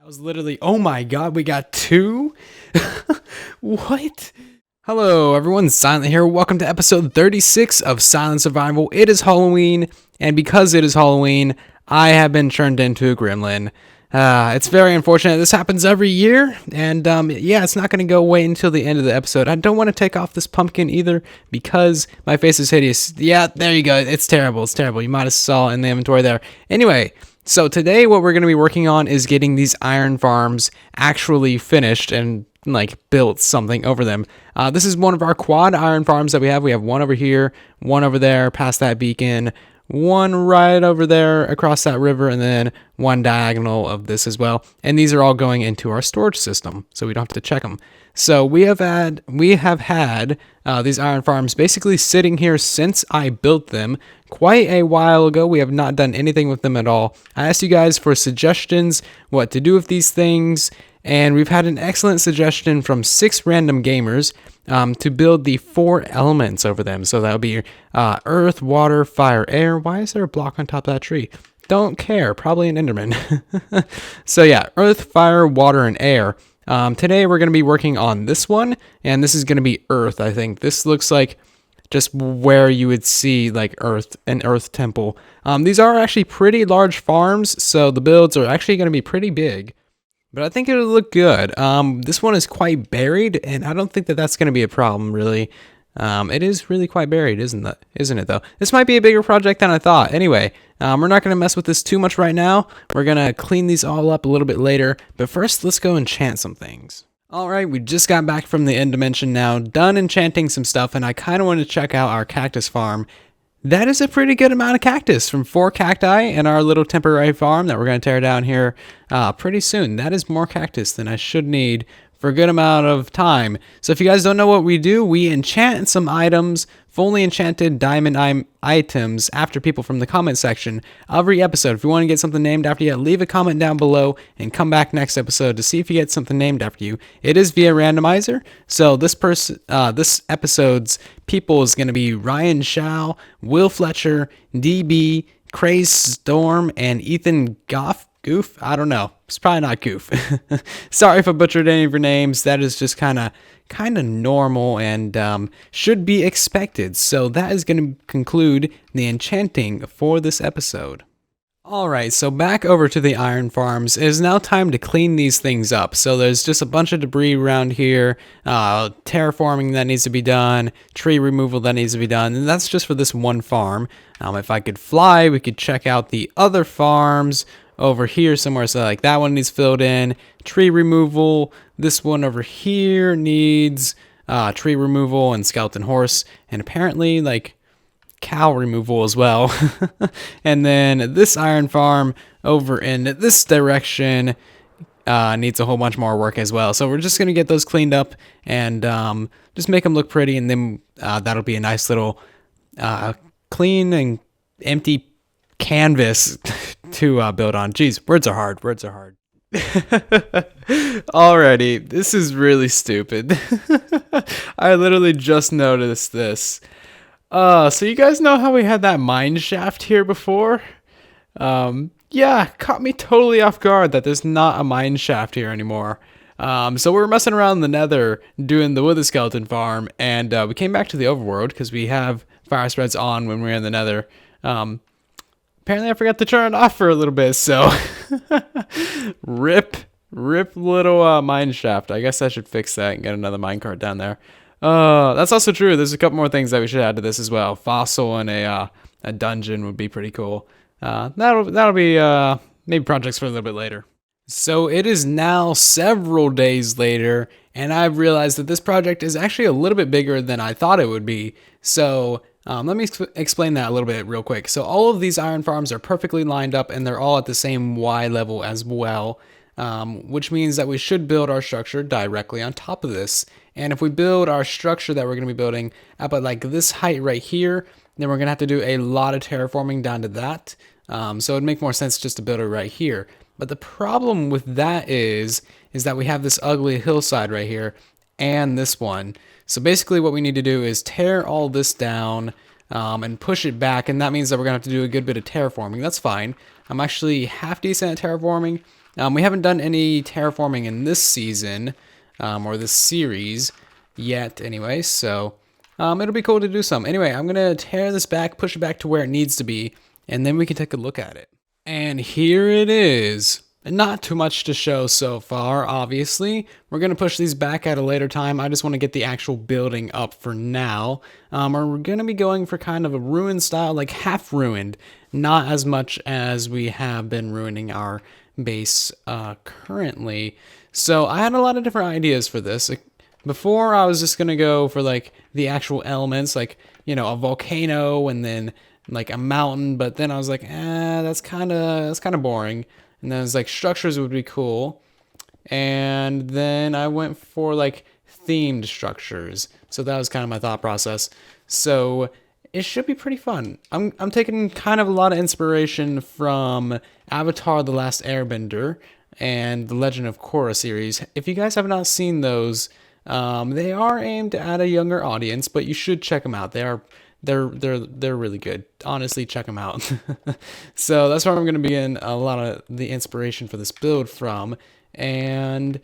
was literally, oh my god, we got two? What? Hello, everyone. Silent here. Welcome to episode 36 of Silent Survival. It is Halloween, and because it is Halloween, I have been turned into a gremlin. It's very unfortunate. This happens every year, and yeah, it's not going to go away until the end of the episode. I don't want to take off this pumpkin either because my face is hideous. Yeah, there you go. It's terrible. It's terrible. You might have saw it in the inventory there. Anyway, so today what we're going to be working on is getting these iron farms actually finished and built something over them. This is one of our quad iron farms that we have. We have one over here, one over there past that beacon, one right over there across that river, and then one diagonal of this as well. And these are all going into our storage system, so we don't have to check them. So we have had these iron farms basically sitting here since I built them quite a while ago. We have not done anything with them at all. I asked you guys for suggestions, what to do with these things, and we've had an excellent suggestion from 6 random gamers to build the 4 elements over them. So that would be earth, water, fire, air. Why is there a block on top of that tree? Don't care. Probably an Enderman. So yeah, earth, fire, water, and air. Today we're going to be working on this one, and this is going to be earth, I think. This looks like just where you would see like an earth temple. These are actually pretty large farms, so the builds are actually going to be pretty big. But I think it'll look good. This one is quite buried, and I don't think that that's going to be a problem, really. It is really quite buried, isn't it, though? This might be a bigger project than I thought. Anyway, we're not going to mess with this too much right now. We're going to clean these all up a little bit later. But first, let's go enchant some things. Alright, we just got back from the end dimension now, done enchanting some stuff, and I kind of wanted to check out our cactus farm. That is a pretty good amount of cactus from 4 cacti in our little temporary farm that we're going to tear down here pretty soon. That is more cactus than I should need for a good amount of time. So if you guys don't know what we do, we enchant some items, fully enchanted diamond items after people from the comment section every episode. If you want to get something named after you, leave a comment down below and come back next episode to see if you get something named after you. It is via randomizer. So this episode's people is going to be Ryan Shaw, Will Fletcher, DB, Craze Storm, and Ethan Goof? I don't know. It's probably not Goof. Sorry if I butchered any of your names. That is just kind of normal and should be expected. So that is going to conclude the enchanting for this episode. Alright, so back over to the iron farms. It is now time to clean these things up. So there's just a bunch of debris around here, terraforming that needs to be done, tree removal that needs to be done, and that's just for this one farm. If I could fly, we could check out the other farms over here somewhere. So like that one needs filled in, tree removal. This one over here needs tree removal and skeleton horse, and apparently like cow removal as well. And then this iron farm over in this direction needs a whole bunch more work as well. So we're just going to get those cleaned up and just make them look pretty, and then that'll be a nice little clean and empty canvas to build on. Jeez, words are hard. Alrighty, this is really stupid. I literally just noticed this. So you guys know how we had that mine shaft here before? Yeah, caught me totally off guard that there's not a mine shaft here anymore. So we were messing around in the nether doing the wither skeleton farm, and we came back to the overworld because we have fire spreads on when we're in the nether. Apparently I forgot to turn it off for a little bit, so rip little mine shaft. I guess I should fix that and get another minecart down there. That's also true. There's a couple more things that we should add to this as well. Fossil and a dungeon would be pretty cool. That'll be maybe projects for a little bit later. So it is now several days later, and I've realized that this project is actually a little bit bigger than I thought it would be. So let me explain that a little bit real quick. So all of these iron farms are perfectly lined up, and they're all at the same Y level as well, which means that we should build our structure directly on top of this. And if we build our structure that we're going to be building up at like this height right here, then we're going to have to do a lot of terraforming down to that. So it'd make more sense just to build it right here. But the problem with that is that we have this ugly hillside right here and this one. So basically what we need to do is tear all this down and push it back, and that means that we're going to have to do a good bit of terraforming. That's fine. I'm actually half decent at terraforming, We haven't done any terraforming in this season, or this series yet anyway, so it'll be cool to do some. Anyway, I'm going to tear this back, push it back to where it needs to be, and then we can take a look at it. And here it is. Not too much to show so far, obviously. We're going to push these back at a later time. I just want to get the actual building up for now. We're going to be going for kind of a ruined style, like half ruined. Not as much as we have been ruining our base currently. So I had a lot of different ideas for this. Before, I was just going to go for like the actual elements, like, you know, a volcano and then like a mountain. But then I was like, that's kind of boring. And then it's like structures would be cool. And then I went for like themed structures. So that was kind of my thought process. So it should be pretty fun. I'm taking kind of a lot of inspiration from Avatar: The Last Airbender and the Legend of Korra series. If you guys have not seen those, they are aimed at a younger audience, but you should check them out. They're really good. Honestly, check them out. So that's where I'm going to be getting a lot of the inspiration for this build from. And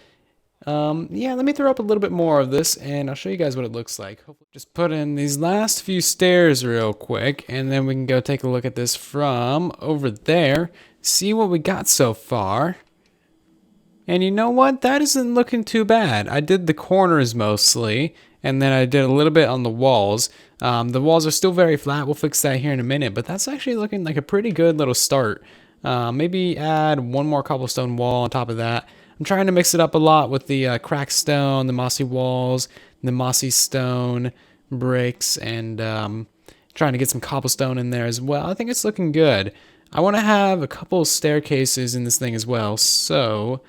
yeah, let me throw up a little bit more of this and I'll show you guys what it looks like. Hopefully, just put in these last few stairs real quick and then we can go take a look at this from over there. See what we got so far. And you know what? That isn't looking too bad. I did the corners mostly, and then I did a little bit on the walls. The walls are still very flat. We'll fix that here in a minute, but that's actually looking like a pretty good little start. Maybe add one more cobblestone wall on top of that. I'm trying to mix it up a lot with the cracked stone, the mossy walls, the mossy stone bricks, and trying to get some cobblestone in there as well. I think it's looking good. I want to have a couple staircases in this thing as well, so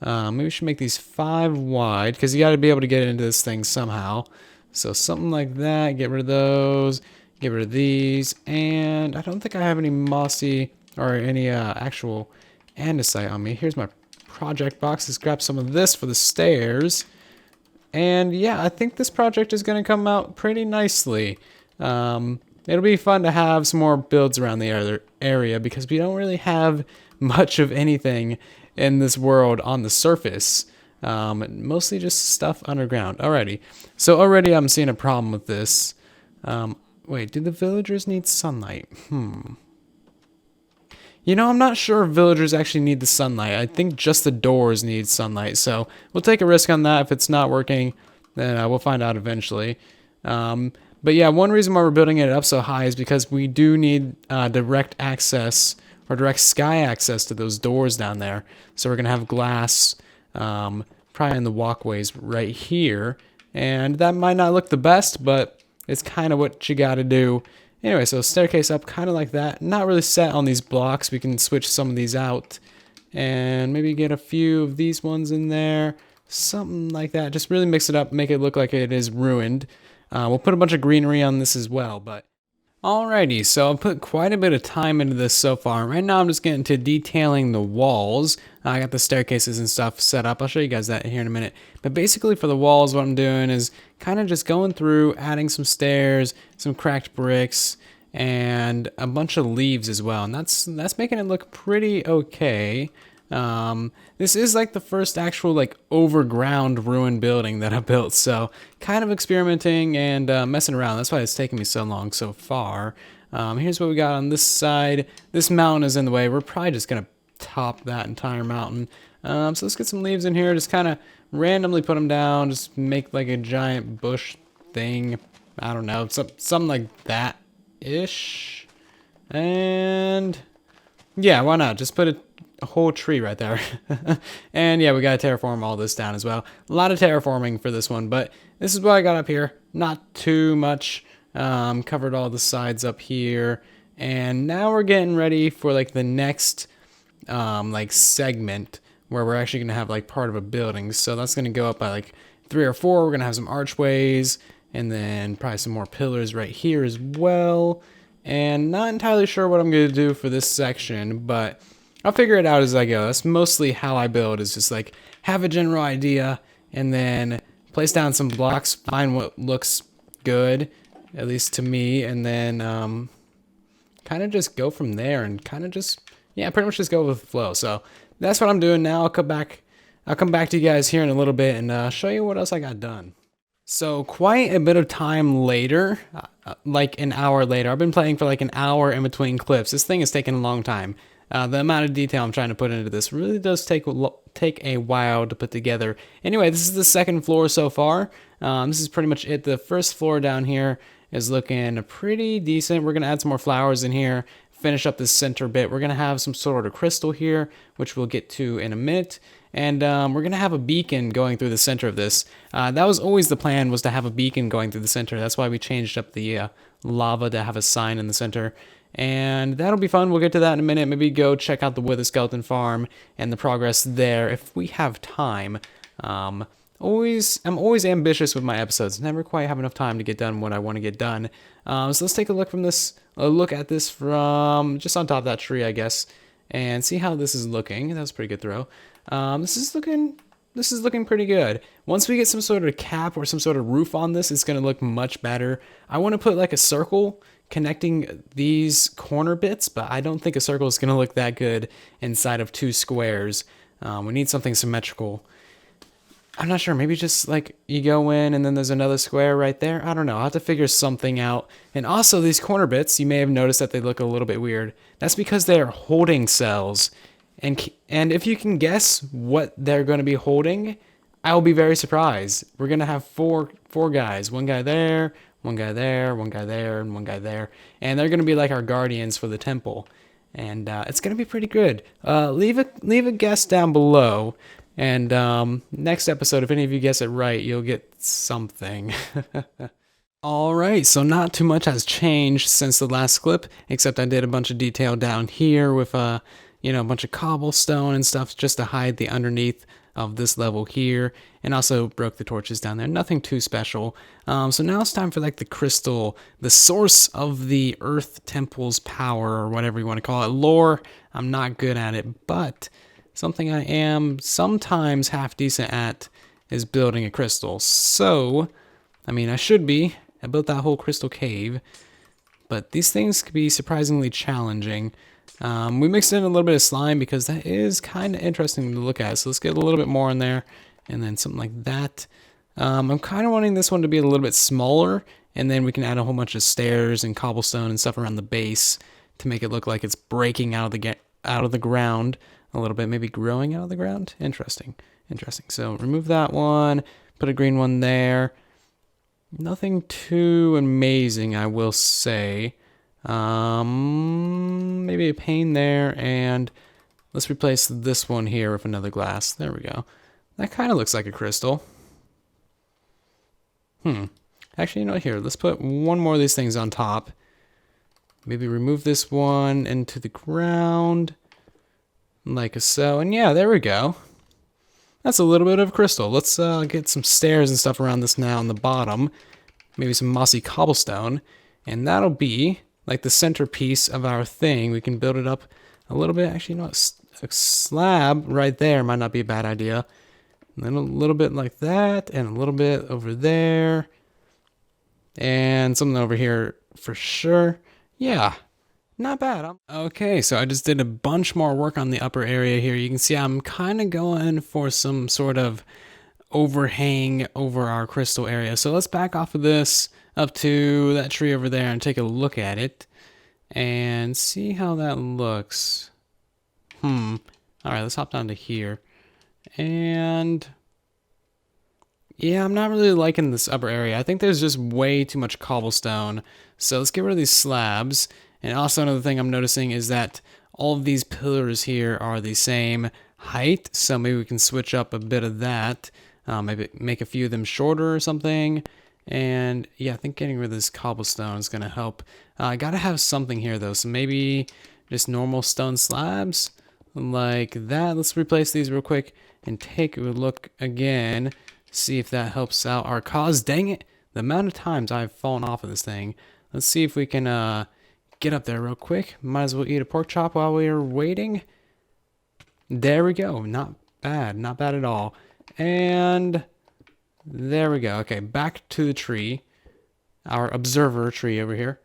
maybe we should make these 5 wide, because you got to be able to get into this thing somehow. So something like that, get rid of those, get rid of these, and I don't think I have any mossy or any actual andesite on me. Here's my project box. Let's grab some of this for the stairs. And yeah, I think this project is going to come out pretty nicely. It'll be fun to have some more builds around the area because we don't really have much of anything in this world on the surface. Mostly just stuff underground. Alrighty. So already I'm seeing a problem with this. Wait, do the villagers need sunlight? You know, I'm not sure if villagers actually need the sunlight. I think just the doors need sunlight. So we'll take a risk on that. If it's not working, then we'll find out eventually. But yeah, one reason why we're building it up so high is because we do need direct access or direct sky access to those doors down there. So we're going to have glass probably in the walkways right here. And that might not look the best, but it's kind of what you got to do. Anyway, so staircase up kind of like that. Not really set on these blocks. We can switch some of these out. And maybe get a few of these ones in there. Something like that. Just really mix it up, make it look like it is ruined. We'll put a bunch of greenery on this as well, but alrighty, so I've put quite a bit of time into this so far. Right now I'm just getting to detailing the walls. I got the staircases and stuff set up. I'll show you guys that here in a minute. But basically for the walls, what I'm doing is kind of just going through, adding some stairs, some cracked bricks, and a bunch of leaves as well. And that's making it look pretty okay. This is like the first actual like overground ruined building that I built, so kind of experimenting and messing around. That's why it's taken me so long so far. Here's what we got on this side. This mountain is in the way. We're probably just gonna top that entire mountain. So let's get some leaves in here. Just kind of randomly put them down. Just make like a giant bush thing. I don't know, something like that ish. And yeah, why not? Just put a whole tree right there. And yeah, we gotta terraform all this down as well. A lot of terraforming for this one, but this is what I got up here. Not too much. Covered all the sides up here, and now we're getting ready for like the next like segment where we're actually gonna have like part of a building. So that's gonna go up by like 3 or 4. We're gonna have some archways and then probably some more pillars right here as well. And not entirely sure what I'm gonna do for this section, but I'll figure it out as I go. That's mostly how I build, is just like have a general idea and then place down some blocks, find what looks good, at least to me, and then kind of just go from there and kind of just, yeah, pretty much just go with the flow. So that's what I'm doing now. I'll come back to you guys here in a little bit and show you what else I got done. So quite a bit of time later, like an hour later, I've been playing for like an hour in between clips. This thing is taking a long time. The amount of detail I'm trying to put into this really does take a while to put together. Anyway, this is the second floor so far. This is pretty much it. The first floor down here is looking pretty decent. We're gonna add some more flowers in here, finish up this center bit. We're gonna have some sort of crystal here, which we'll get to in a minute. And we're gonna have a beacon going through the center of this. That was always the plan, was to have a beacon going through the center. That's why we changed up the lava to have a sign in the center. And that'll be fun. We'll get to that in a minute. Maybe go check out the Wither Skeleton Farm and the progress there if we have time. I'm always ambitious with my episodes. Never quite have enough time to get done what I want to get done. So let's take a look at this from just on top of that tree, I guess, and see how this is looking. That was a pretty good throw. This is looking pretty good. Once we get some sort of cap or some sort of roof on this, it's going to look much better. I want to put like a circle connecting these corner bits, but I don't think a circle is going to look that good inside of two squares. We need something symmetrical. I'm not sure, maybe just like you go in and then there's another square right there. I don't know, I'll have to figure something out. And also these corner bits, you may have noticed that they look a little bit weird. That's because they're holding cells. And if you can guess what they're going to be holding, I'll be very surprised. We're going to have four guys. One guy there, one guy there, one guy there, and one guy there. And they're going to be like our guardians for the temple. And it's going to be pretty good. Leave a guess down below. And next episode, if any of you guess it right, you'll get something. All right, so not too much has changed since the last clip, except I did a bunch of detail down here with a bunch of cobblestone and stuff just to hide the underneath of this level here, and also broke the torches down there. Nothing too special. So now it's time for like the crystal, the source of the Earth Temple's power, or whatever you want to call it. Lore, I'm not good at it, but something I am sometimes half decent at is building a crystal. So, I mean, I should be. I built that whole crystal cave, but these things could be surprisingly challenging. We mixed in a little bit of slime because that is kind of interesting to look at. So let's get a little bit more in there, and then something like that. I'm kind of wanting this one to be a little bit smaller, and then we can add a whole bunch of stairs and cobblestone and stuff around the base to make it look like it's breaking out of the ground a little bit, maybe growing out of the ground. Interesting. So remove that one, put a green one there. Nothing too amazing, I will say. Maybe a pane there, and let's replace this one here with another glass. There we go. That kind of looks like a crystal. Actually, you know what, here, let's put one more of these things on top. Maybe remove this one into the ground, like so. And yeah, there we go. That's a little bit of crystal. Let's get some stairs and stuff around this now on the bottom. Maybe some mossy cobblestone. And that'll be like the centerpiece of our thing. We can build it up a little bit. Actually, you know what? A slab right there might not be a bad idea. And then a little bit like that, and a little bit over there. And something over here for sure. Yeah, not bad. Okay, so I just did a bunch more work on the upper area here. You can see I'm kind of going for some sort of overhang over our crystal area. So let's back off of this up to that tree over there and take a look at it and see how that looks. All right, let's hop down to here. And yeah, I'm not really liking this upper area. I think there's just way too much cobblestone. So let's get rid of these slabs. And also another thing I'm noticing is that all of these pillars here are the same height. So maybe we can switch up a bit of that. Maybe make a few of them shorter or something. And yeah, I think getting rid of this cobblestone is going to help. I got to have something here though. So maybe just normal stone slabs like that. Let's replace these real quick and take a look again. See if that helps out our cause. Dang it, the amount of times I've fallen off of this thing. Let's see if we can get up there real quick. Might as well eat a pork chop while we are waiting. There we go. Not bad at all. And there we go. Okay, back to the tree. Our observer tree over here.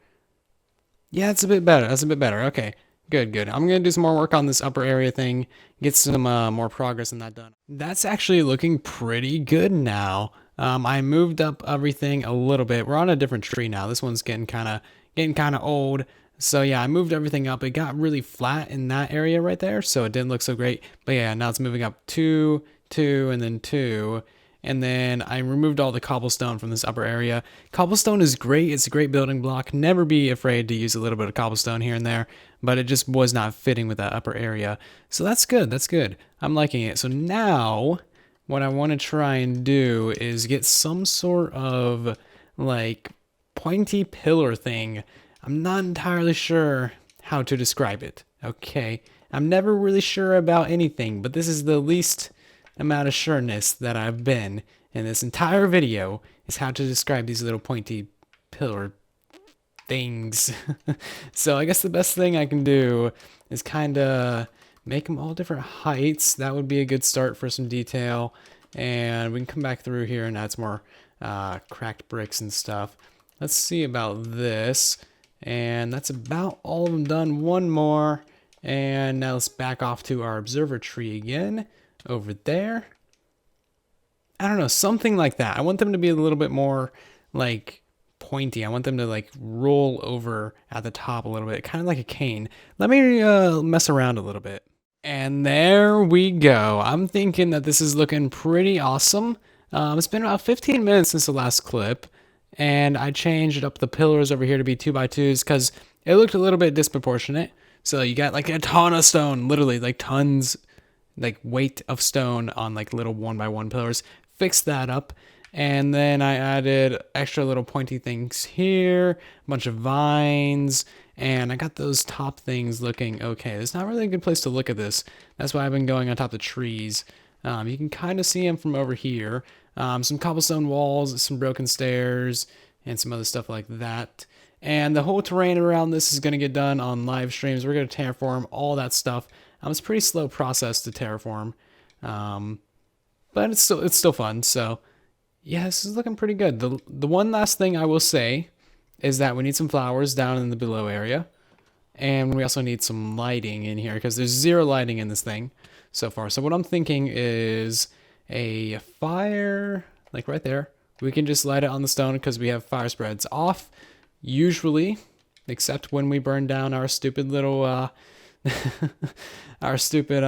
Yeah, it's a bit better. That's a bit better. Okay, Good, good. I'm gonna do some more work on this upper area thing, get some more progress in that done. That's actually looking pretty good now. I moved up everything a little bit. We're on a different tree now. This one's getting kind of old. So yeah, I moved everything up. It got really flat in that area right there, so it didn't look so great. But yeah, now it's moving up two, two, and then two. And then I removed all the cobblestone from this upper area. Cobblestone is great. It's a great building block. Never be afraid to use a little bit of cobblestone here and there, but it just was not fitting with that upper area. So that's good. That's good. I'm liking it. So now what I want to try and do is get some sort of like pointy pillar thing. I'm not entirely sure how to describe it. Okay. I'm never really sure about anything, but this is the least amount of sureness that I've been in this entire video is how to describe these little pointy pillar things. So I guess the best thing I can do is kind of make them all different heights. That would be a good start for some detail. And we can come back through here and add some more cracked bricks and stuff. Let's see about this. And that's about all of them done. One more. And now let's back off to our observer tree again. Over there. I don't know, something like that. I want them to be a little bit more like pointy. I want them to like roll over at the top a little bit, kind of like a cane. Let me mess around a little bit. And there we go. I'm thinking that this is looking pretty awesome. It's been about 15 minutes since the last clip, and I changed up the pillars over here to be 2x2s because it looked a little bit disproportionate. So you got like a ton of stone, literally like tons, like weight of stone on like little 1x1 pillars. Fixed that up, and then I added extra little pointy things here, a bunch of vines, and I got those top things looking okay. It's not really a good place to look at this. That's why I've been going on top of trees. You can kind of see them from over here. Some cobblestone walls, some broken stairs, and some other stuff like that. And the whole terrain around this is going to get done on live streams. We're going to terraform all that stuff. It's a pretty slow process to terraform, but it's still fun. So yeah, this is looking pretty good. The one last thing I will say is that we need some flowers down in the below area, and we also need some lighting in here because there's zero lighting in this thing so far. So what I'm thinking is a fire, like right there. We can just light it on the stone because we have fire spreads off usually, except when we burn down our stupid little our stupid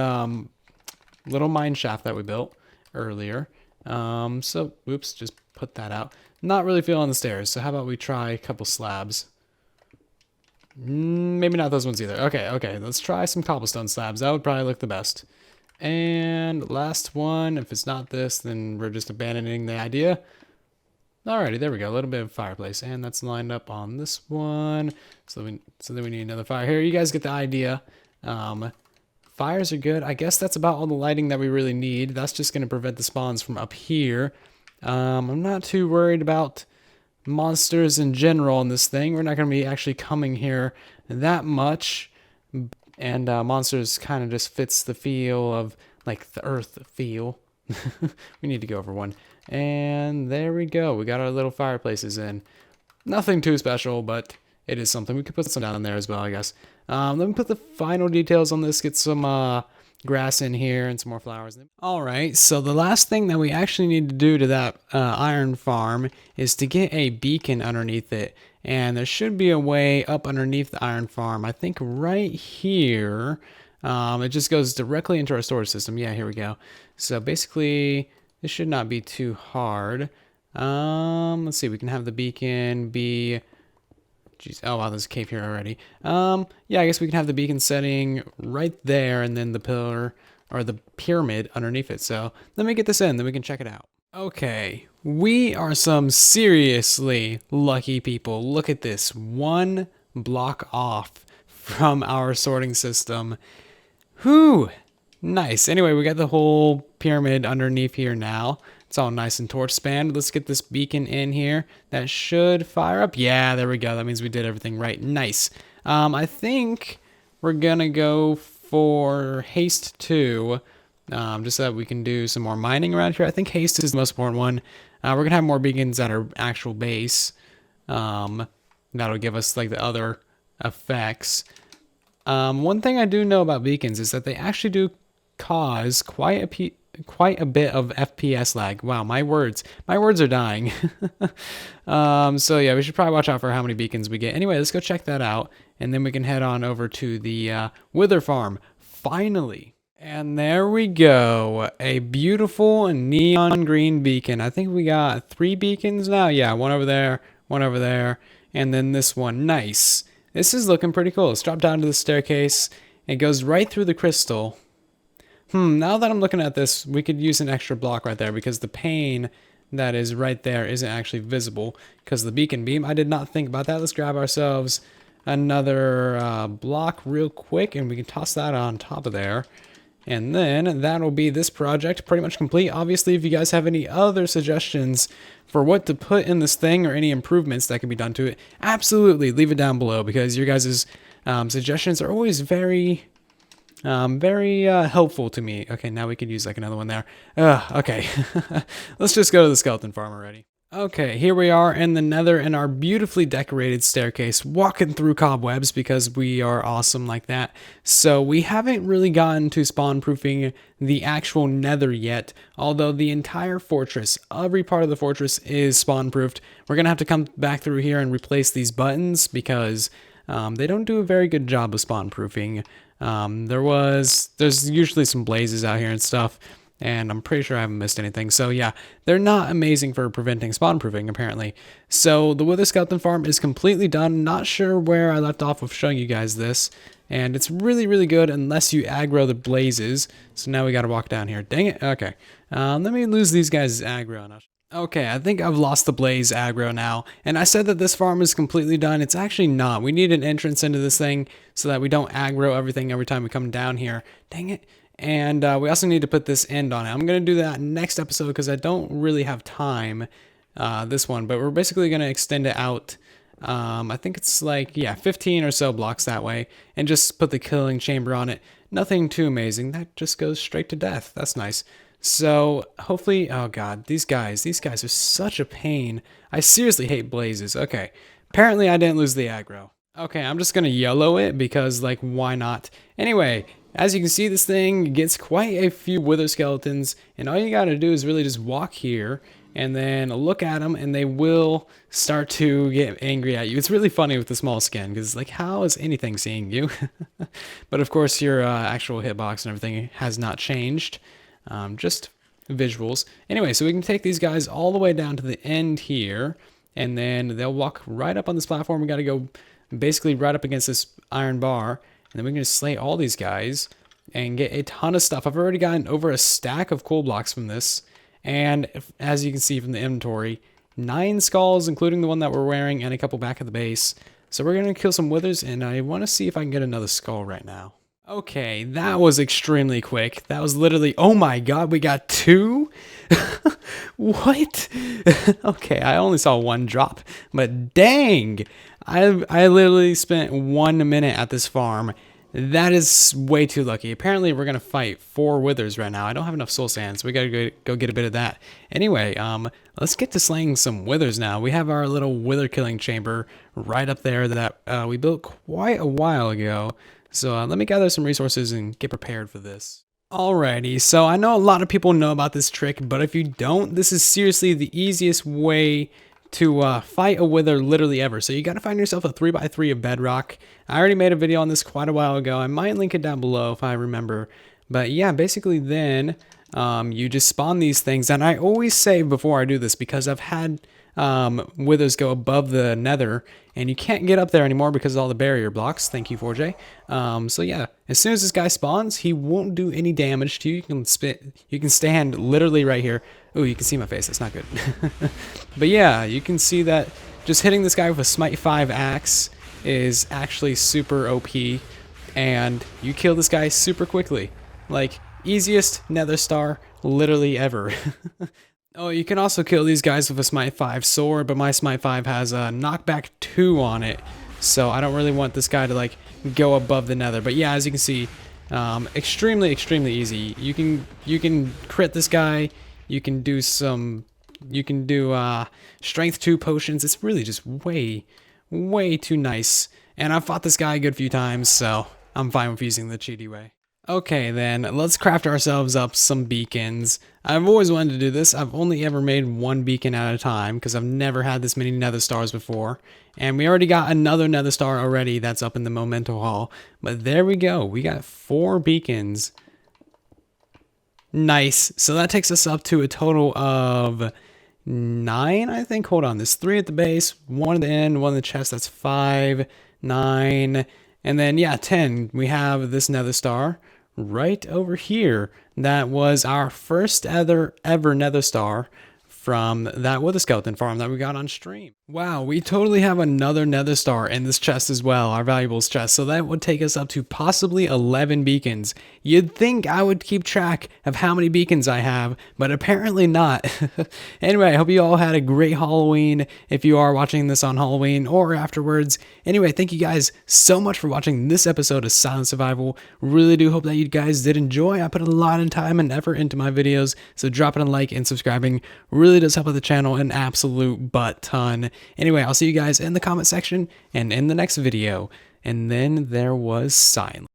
little mine shaft that we built earlier. So oops, just put that out. Not really feeling the stairs, so how about we try a couple slabs? Maybe not those ones either. Okay, let's try some cobblestone slabs. That would probably look the best. And last one, if it's not this, then we're just abandoning the idea. Alrighty, there we go. A little bit of fireplace, and that's lined up on this one. So then we need another fire here. You guys get the idea. Fires are good. I guess that's about all the lighting that we really need. That's just going to prevent the spawns from up here. I'm not too worried about monsters in general in this thing. We're not going to be actually coming here that much. And monsters kind of just fits the feel of like the earth feel. We need to go over one. And there we go. We got our little fireplaces in. Nothing too special, but it is something. We could put some down there as well, I guess. Let me put the final details on this. Get some grass in here and some more flowers. All right, so the last thing that we actually need to do to that iron farm is to get a beacon underneath it. And there should be a way up underneath the iron farm. I think right here. It just goes directly into our storage system. Yeah, here we go. So basically, this should not be too hard. Let's see. We can have the beacon be... Jeez, oh wow, there's a cave here already. Yeah, I guess we can have the beacon setting right there, and then the pillar or the pyramid underneath it. So let me get this in, then we can check it out. Okay, we are some seriously lucky people. Look at this, one block off from our sorting system. Whew, nice. Anyway, we got the whole pyramid underneath here now. It's all nice and torch spanned. Let's get this beacon in here. That should fire up. Yeah, there we go. That means we did everything right. Nice. I think we're gonna go for haste 2, just so that we can do some more mining around here. I think haste is the most important one. We're gonna have more beacons at our actual base. That'll give us like the other effects. One thing I do know about beacons is that they actually do cause quite a bit of FPS lag. Wow, my words are dying. So yeah, we should probably watch out for how many beacons we get. Anyway, let's go check that out, and then we can head on over to the Wither Farm. Finally. And there we go. A beautiful neon green beacon. I think we got 3 beacons now. Yeah, one over there, and then this one. Nice. This is looking pretty cool. Let's drop down to the staircase. It goes right through the crystal. Now that I'm looking at this, we could use an extra block right there because the pane that is right there isn't actually visible because of the beacon beam. I did not think about that. Let's grab ourselves another block real quick, and we can toss that on top of there. And then that'll be this project pretty much complete. Obviously, if you guys have any other suggestions for what to put in this thing or any improvements that can be done to it, absolutely leave it down below because your guys' suggestions are always very helpful to me. Okay, now we could use like another one there. Okay. Let's just go to the skeleton farm already. Okay, here we are in the nether in our beautifully decorated staircase, walking through cobwebs because we are awesome like that. So we haven't really gotten to spawn proofing the actual nether yet, although the entire fortress, every part of the fortress is spawn proofed. We're going to have to come back through here and replace these buttons because they don't do a very good job of spawn proofing. There's usually some blazes out here and stuff, and I'm pretty sure I haven't missed anything. So yeah, they're not amazing for preventing spawn proofing apparently. So the Wither Skeleton Farm is completely done. Not sure where I left off of showing you guys this, and it's really good unless you aggro the blazes. So now we got to walk down here. Dang it. Okay, let me lose these guys' aggro now. Okay, I think I've lost the blaze aggro now, and I said that this farm is completely done. It's actually not. We need an entrance into this thing so that we don't aggro everything every time we come down here. Dang it. And we also need to put this end on it. I'm going to do that next episode because I don't really have time this one, but we're basically going to extend it out. I think it's like, yeah, 15 or so blocks that way, and just put the killing chamber on it. Nothing too amazing. That just goes straight to death. That's nice. So hopefully, oh god, these guys are such a pain. I seriously hate blazes. Okay, apparently I didn't lose the aggro. Okay, I'm just gonna yellow it because, like, why not? Anyway, as you can see, this thing gets quite a few wither skeletons, and all you gotta do is really just walk here and then look at them, and they will start to get angry at you. It's really funny with the small skin because, like, how is anything seeing you? But of course, your actual hitbox and everything has not changed. Just visuals. Anyway, so we can take these guys all the way down to the end here, and then they'll walk right up on this platform. We got to go basically right up against this iron bar, and then we can just slay all these guys and get a ton of stuff. I've already gotten over a stack of coal blocks from this, and as you can see from the inventory, 9 skulls, including the one that we're wearing, and a couple back at the base. So we're going to kill some withers, and I want to see if I can get another skull right now. Okay, that was extremely quick. That was literally, oh my god, we got 2? What? Okay, I only saw 1 drop, but dang! I literally spent 1 minute at this farm. That is way too lucky. Apparently, we're gonna fight 4 withers right now. I don't have enough soul sand, so we gotta go get a bit of that. Anyway, let's get to slaying some withers now. We have our little wither killing chamber right up there that we built quite a while ago. So let me gather some resources and get prepared for this. Alrighty, so I know a lot of people know about this trick, but if you don't, this is seriously the easiest way to fight a wither literally ever. So you gotta find yourself a 3x3 of bedrock. I already made a video on this quite a while ago. I might link it down below if I remember. But yeah, basically then you just spawn these things. And I always say before I do this, because I've had withers go above the nether, and you can't get up there anymore because of all the barrier blocks. Thank you, 4J. So yeah, as soon as this guy spawns, he won't do any damage to you. You can stand literally right here. Oh, you can see my face. That's not good. But yeah, you can see that just hitting this guy with a Smite 5 axe is actually super OP, and you kill this guy super quickly. Like, easiest nether star literally ever. Oh, you can also kill these guys with a Smite 5 sword, but my Smite 5 has a knockback 2 on it, so I don't really want this guy to, like, go above the nether. But yeah, as you can see, extremely easy. You can crit this guy. You can do strength 2 potions. It's really just way too nice. And I've fought this guy a good few times, so I'm fine with using the cheaty way. Okay then, let's craft ourselves up some beacons. I've always wanted to do this. I've only ever made one beacon at a time because I've never had this many nether stars before. And we already got another nether star already that's up in the memento hall. But there we go. We got 4 beacons. Nice. So that takes us up to a total of 9, I think. Hold on. There's 3 at the base, 1 at the end, 1 in the chest. That's 5, 9, and then, yeah, 10. We have this nether star right over here. That was our first ever nether star from that wither skeleton farm that we got on stream. Wow, we totally have another nether star in this chest as well, our valuables chest, so that would take us up to possibly 11 beacons. You'd think I would keep track of how many beacons I have, but apparently not. Anyway, I hope you all had a great Halloween if you are watching this on Halloween or afterwards. Anyway, thank you guys so much for watching this episode of Silent Survival. Really do hope that you guys did enjoy. I put a lot of time and effort into my videos, so dropping a like and subscribing really does help out the channel an absolute butt ton. Anyway, I'll see you guys in the comment section and in the next video. And then there was silence.